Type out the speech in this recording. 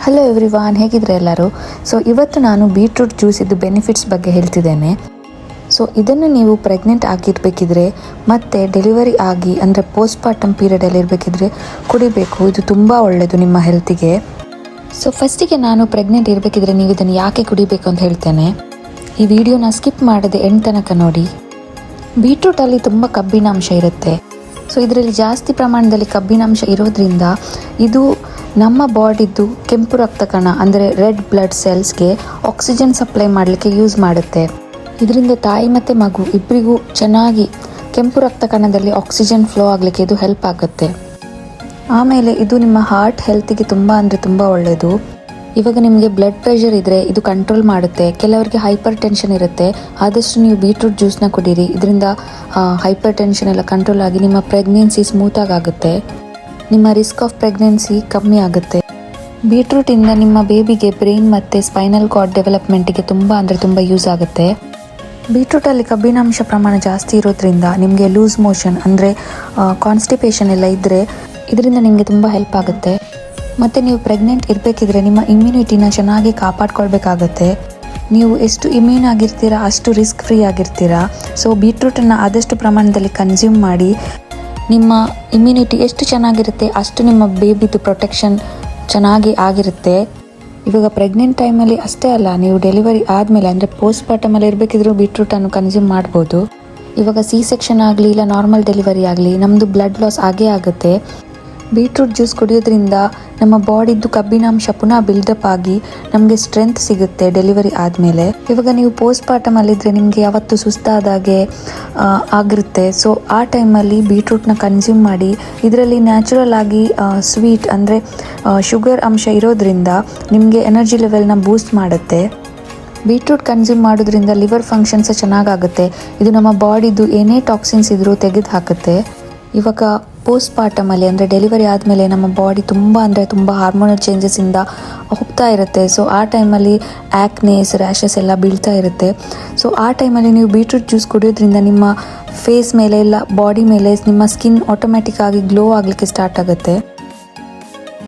Hello everyone, ಹೇಗಿದ್ರೆ ಎಲ್ಲರೂ. ಇವತ್ತು ನಾನು ಬೀಟ್ರೂಟ್ ಜ್ಯೂಸಿದ್ದು ಬೆನಿಫಿಟ್ಸ್ ಬಗ್ಗೆ ಹೇಳ್ತಿದ್ದೇನೆ. ಇದನ್ನು ನೀವು ಪ್ರೆಗ್ನೆಂಟ್ ಆಗಿರಬೇಕಿದ್ರೆ ಮತ್ತು ಡೆಲಿವರಿ ಆಗಿ ಅಂದರೆ ಪೋಸ್ಟ್ಪಾರ್ಟಮ್ ಪೀರಿಯಡಲ್ಲಿ ಇರಬೇಕಿದ್ರೆ ಕುಡಿಬೇಕು. ಇದು ತುಂಬ ಒಳ್ಳೆಯದು ನಿಮ್ಮ ಹೆಲ್ತಿಗೆ. ಫಸ್ಟಿಗೆ ನಾನು ಪ್ರೆಗ್ನೆಂಟ್ ಇರಬೇಕಿದ್ರೆ ನೀವು ಇದನ್ನು ಯಾಕೆ ಕುಡಿಬೇಕು ಅಂತ ಹೇಳ್ತೇನೆ. ಈ ವಿಡಿಯೋನ ಸ್ಕಿಪ್ ಮಾಡದೆ ಎಂಡ್ ತನಕ ನೋಡಿ. ಬೀಟ್ರೂಟಲ್ಲಿ ತುಂಬ ಕಬ್ಬಿನಾಂಶ ಇರುತ್ತೆ. ಇದರಲ್ಲಿ ಜಾಸ್ತಿ ಪ್ರಮಾಣದಲ್ಲಿ ಕಬ್ಬಿನಾಂಶ ಇರೋದ್ರಿಂದ ಇದು ನಮ್ಮ ಬಾಡಿದ್ದು ಕೆಂಪು ರಕ್ತ ಕಣ ಅಂದರೆ ರೆಡ್ ಬ್ಲಡ್ ಸೆಲ್ಸ್ಗೆ ಆಕ್ಸಿಜನ್ ಸಪ್ಲೈ ಮಾಡಲಿಕ್ಕೆ ಯೂಸ್ ಮಾಡುತ್ತೆ. ಇದರಿಂದ ತಾಯಿ ಮತ್ತು ಮಗು ಇಬ್ಬರಿಗೂ ಚೆನ್ನಾಗಿ ಕೆಂಪು ರಕ್ತ ಕಣದಲ್ಲಿ ಆಕ್ಸಿಜನ್ ಫ್ಲೋ ಆಗಲಿಕ್ಕೆ ಇದು ಹೆಲ್ಪ್ ಆಗುತ್ತೆ. ಆಮೇಲೆ ಇದು ನಿಮ್ಮ ಹಾರ್ಟ್ ಹೆಲ್ತಿಗೆ ತುಂಬ ಒಳ್ಳೆಯದು. ಇವಾಗ ನಿಮಗೆ ಬ್ಲಡ್ ಪ್ರೆಷರ್ ಇದ್ದರೆ ಇದು ಕಂಟ್ರೋಲ್ ಮಾಡುತ್ತೆ. ಕೆಲವರಿಗೆ ಹೈಪರ್ ಟೆನ್ಷನ್ ಇರುತ್ತೆ, ಆದಷ್ಟು ನೀವು ಬೀಟ್ರೂಟ್ ಜ್ಯೂಸ್ನ ಕುಡೀರಿ. ಇದರಿಂದ ಹೈಪರ್ ಟೆನ್ಷನ್ ಎಲ್ಲ ಕಂಟ್ರೋಲ್ ಆಗಿ ನಿಮ್ಮ ಪ್ರೆಗ್ನೆನ್ಸಿ ಸ್ಮೂತಾಗಿ ಆಗುತ್ತೆ. ನಿಮ್ಮ ರಿಸ್ಕ್ ಆಫ್ ಪ್ರೆಗ್ನೆನ್ಸಿ ಕಮ್ಮಿ ಆಗುತ್ತೆ. ಬೀಟ್ರೂಟಿಂದ ನಿಮ್ಮ ಬೇಬಿಗೆ ಬ್ರೈನ್ ಮತ್ತು ಸ್ಪೈನಲ್ ಕಾರ್ಡ್ ಡೆವಲಪ್ಮೆಂಟಿಗೆ ತುಂಬ ಯೂಸ್ ಆಗುತ್ತೆ. ಬೀಟ್ರೂಟಲ್ಲಿ ಕಬ್ಬಿನಾಂಶ ಪ್ರಮಾಣ ಜಾಸ್ತಿ ಇರೋದ್ರಿಂದ ನಿಮಗೆ ಲೂಸ್ ಮೋಷನ್ ಅಂದರೆ ಕಾನ್ಸ್ಟಿಪೇಷನ್ ಎಲ್ಲ ಇದ್ದರೆ ಇದರಿಂದ ನಿಮಗೆ ತುಂಬ ಹೆಲ್ಪ್ ಆಗುತ್ತೆ. ಮತ್ತು ನೀವು ಪ್ರೆಗ್ನೆಂಟ್ ಇರಬೇಕಿದ್ರೆ ನಿಮ್ಮ ಇಮ್ಯುನಿಟಿನ ಚೆನ್ನಾಗಿ ಕಾಪಾಡ್ಕೊಳ್ಬೇಕಾಗತ್ತೆ. ನೀವು ಎಷ್ಟು ಇಮ್ಯೂನ್ ಆಗಿರ್ತೀರಾ ಅಷ್ಟು ರಿಸ್ಕ್ ಫ್ರೀ ಆಗಿರ್ತೀರಾ. ಬೀಟ್ರೂಟನ್ನು ಆದಷ್ಟು ಪ್ರಮಾಣದಲ್ಲಿ ಕನ್ಸ್ಯೂಮ್ ಮಾಡಿ. ನಿಮ್ಮ ಇಮ್ಯುನಿಟಿ ಎಷ್ಟು ಚೆನ್ನಾಗಿರುತ್ತೆ ಅಷ್ಟು ನಿಮ್ಮ ಬೇಬಿದು ಪ್ರೊಟೆಕ್ಷನ್ ಚೆನ್ನಾಗಿ ಆಗಿರುತ್ತೆ. ಇವಾಗ ಪ್ರೆಗ್ನೆಂಟ್ ಟೈಮಲ್ಲಿ ಅಷ್ಟೇ ಅಲ್ಲ, ನೀವು ಡೆಲಿವರಿ ಆದಮೇಲೆ ಅಂದರೆ ಪೋಸ್ಟ್ಪಾರ್ಟಮಲ್ಲಿ ಇರಬೇಕಿದ್ರೂ ಬೀಟ್ರೂಟನ್ನು ಕನ್ಸ್ಯೂಮ್ ಮಾಡ್ಬೋದು. ಇವಾಗ ಸಿ ಸೆಕ್ಷನ್ ಆಗಲಿ ಇಲ್ಲ ನಾರ್ಮಲ್ ಡೆಲಿವರಿ ಆಗಲಿ ನಮ್ಮದು ಬ್ಲಡ್ ಲಾಸ್ ಆಗೇ ಆಗುತ್ತೆ. ಬೀಟ್ರೂಟ್ ಜ್ಯೂಸ್ ಕುಡಿಯೋದ್ರಿಂದ ನಮ್ಮ ಬಾಡಿದ್ದು ಕಬ್ಬಿನಾಂಶ ಪುನಃ ಬಿಲ್ಡಪ್ ಆಗಿ ನಮಗೆ ಸ್ಟ್ರೆಂತ್ ಸಿಗುತ್ತೆ ಡೆಲಿವರಿ ಆದಮೇಲೆ. ಇವಾಗ ನೀವು ಪೋಸ್ಟ್ಪಾರ್ಟಮಲ್ಲಿದ್ದರೆ ನಿಮಗೆ ಯಾವತ್ತೂ ಸುಸ್ತಾದಾಗೆ ಆಗಿರುತ್ತೆ. ಆ ಟೈಮಲ್ಲಿ ಬೀಟ್ರೂಟ್ನ ಕನ್ಸ್ಯೂಮ್ ಮಾಡಿ. ಇದರಲ್ಲಿ ನ್ಯಾಚುರಲ್ ಆಗಿ ಸ್ವೀಟ್ ಅಂದರೆ ಶುಗರ್ ಅಂಶ ಇರೋದ್ರಿಂದ ನಿಮಗೆ ಎನರ್ಜಿ ಲೆವೆಲ್ನ ಬೂಸ್ಟ್ ಮಾಡುತ್ತೆ. ಬೀಟ್ರೂಟ್ ಕನ್ಸ್ಯೂಮ್ ಮಾಡೋದ್ರಿಂದ ಲಿವರ್ ಫಂಕ್ಷನ್ಸ್ ಚೆನ್ನಾಗಾಗುತ್ತೆ. ಇದು ನಮ್ಮ ಬಾಡಿದು ಏನೇ ಟಾಕ್ಸಿನ್ಸ್ ಇದ್ರೂ ತೆಗೆದು ಹಾಕುತ್ತೆ. ಇವಾಗ ಪೋಸ್ಟ್ಪಾರ್ಟಮಲ್ಲಿ ಅಂದರೆ ಡೆಲಿವರಿ ಆದಮೇಲೆ ನಮ್ಮ ಬಾಡಿ ತುಂಬ ಹಾರ್ಮೋನಲ್ ಚೇಂಜಸ್ಸಿಂದ ಹೋಗ್ತಾ ಇರುತ್ತೆ. ಆ ಟೈಮಲ್ಲಿ ಆ್ಯಕ್ನೇಸ್ ರ್ಯಾಷಸ್ ಎಲ್ಲ ಬೀಳ್ತಾ ಇರುತ್ತೆ. ಆ ಟೈಮಲ್ಲಿ ನೀವು ಬೀಟ್ರೂಟ್ ಜ್ಯೂಸ್ ಕುಡಿಯೋದ್ರಿಂದ ನಿಮ್ಮ ಫೇಸ್ ಮೇಲೆ ಇಲ್ಲ ಬಾಡಿ ಮೇಲೆ ನಿಮ್ಮ ಸ್ಕಿನ್ ಆಟೋಮ್ಯಾಟಿಕ್ ಆಗಿ ಗ್ಲೋ ಆಗಲಿಕ್ಕೆ ಸ್ಟಾರ್ಟ್ ಆಗುತ್ತೆ.